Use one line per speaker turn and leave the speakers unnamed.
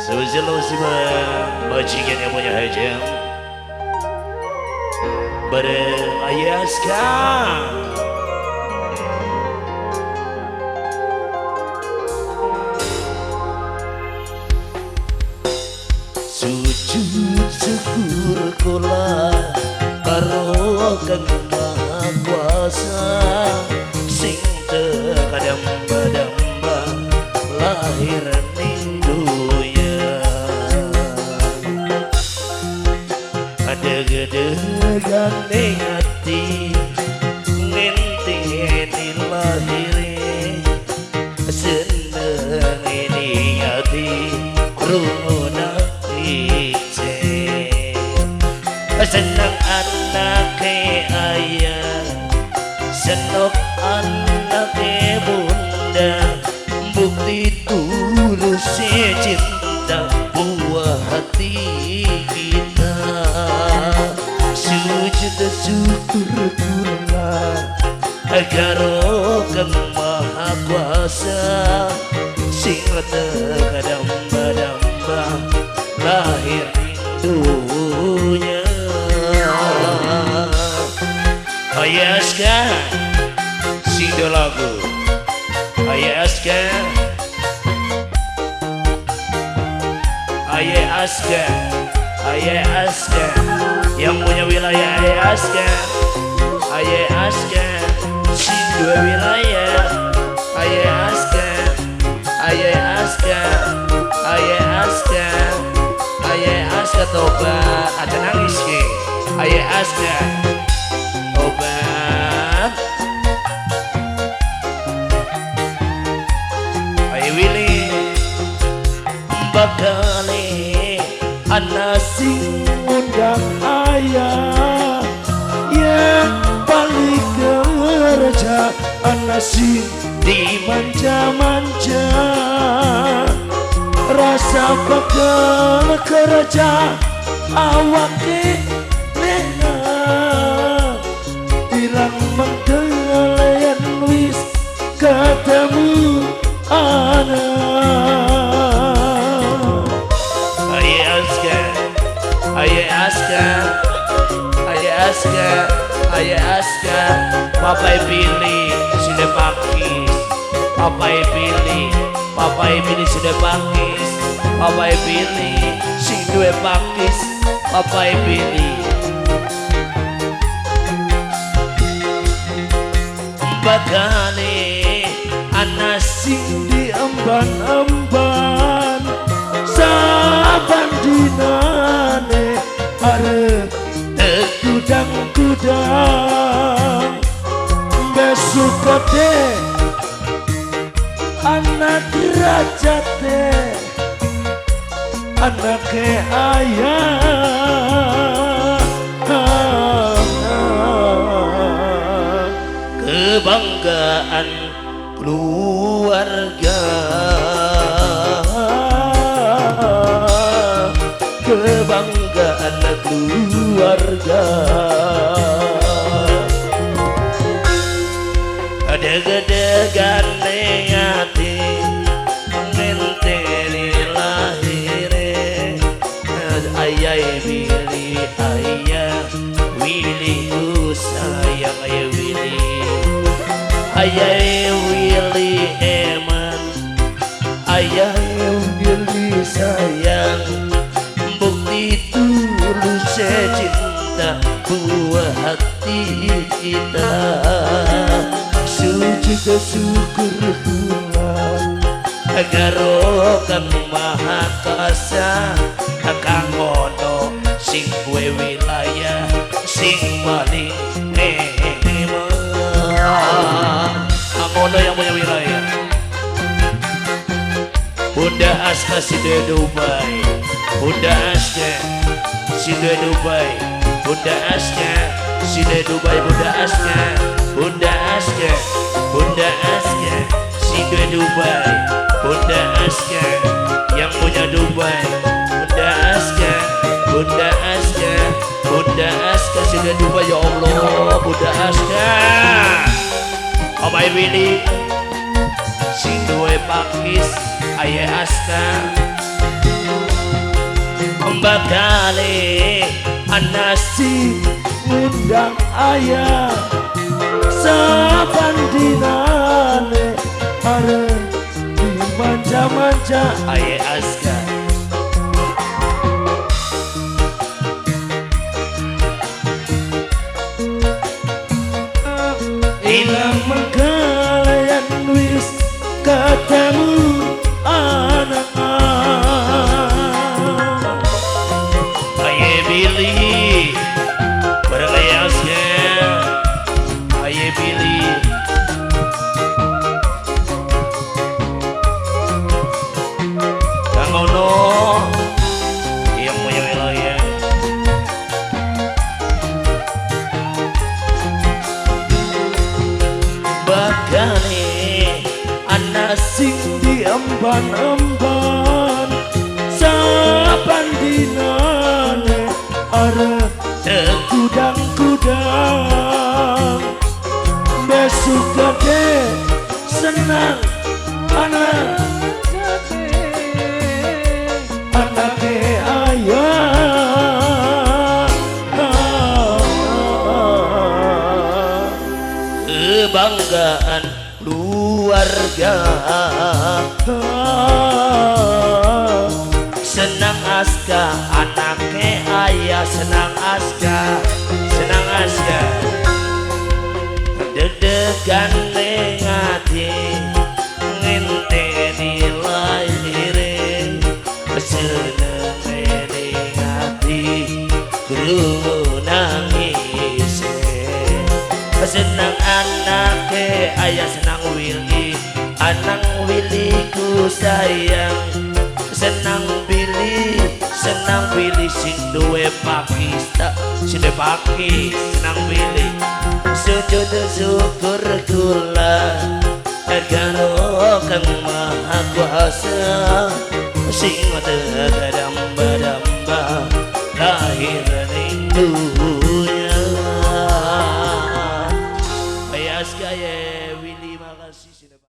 Selalu bajingan yang punya hajam bareng Ayaska. Sujud syukur kula karo Kang Maha Kuasa sing tekadamba-damba lahir ning dunya. Ada gedegan ning ati ngenteni lahire seneng ini ati krungu senang anake ayah, senok anake bunda, bukti tulus cinta buah hati kita. Sujud syukur kula karo Kang Maha Kuasa sing tekadamba-damba lahir dunya. Ayaska sido lagu Ayaska Ayaska yang punya wilayah Ayaska sido wilayah Ayaska toba ada nangis ke Ayaska obat Ayo Willy bakale anak sing undang ayah yang balik kerja anak sing dimanja-manja rasa bakal kerja awake bilang menggalayan wis ketemu anak. Ayaska papai pilih sudah pakis papai pilih sudah pakis papai pilih sing duwe pakis papai pilih bakane anak sing diemban-emban saban dinane arep tekudang-kudang besok kate anak derajate anake ayah kebanggaan keluarga kebanggaan keluarga ada gedegan hati ngenteni lahire ayah Willy sayang ayah Willy eman ayah Willy sayang bukti tulus cinta buah hati kita. Sujud syukur kula karo Kang Maha Kuasa Kang ngono sing duwe wilayah sing paling Angono yang punya wilayah Bunda Aska Side Dubai Bunda Aska Side Dubai Bunda Aska Side Dubai Bunda Aska Side Dubai Bunda Aska yang punya Dubai Bunda Aska Side Dubai ya Allah Bunda Aska Papai Willy sing duwe pakis Ayah Aska bakale anasi undang ayah saban dinane arep dimanja-manja aye aska ilang megalayan wis ketemu anak aye Billy bareng aye aska aye Billy kang ono yang punya wilayah bakane anak sing diemban-emban saban dinane arep kudang-kudang besok gede senang anak anake ayah kebanggaan keluarga senang aska anake ayah senang aska deg-degan ning ati ngenteni laire seneng ning ati krungu nangis senang anake ayah senang Willy anak Willy ku sayang senang Billy sing duwe Pakistan sing paki senang Billy sujud syukur kula karo Kang Maha Kuasa sing teu damba-damba lahir ning dunya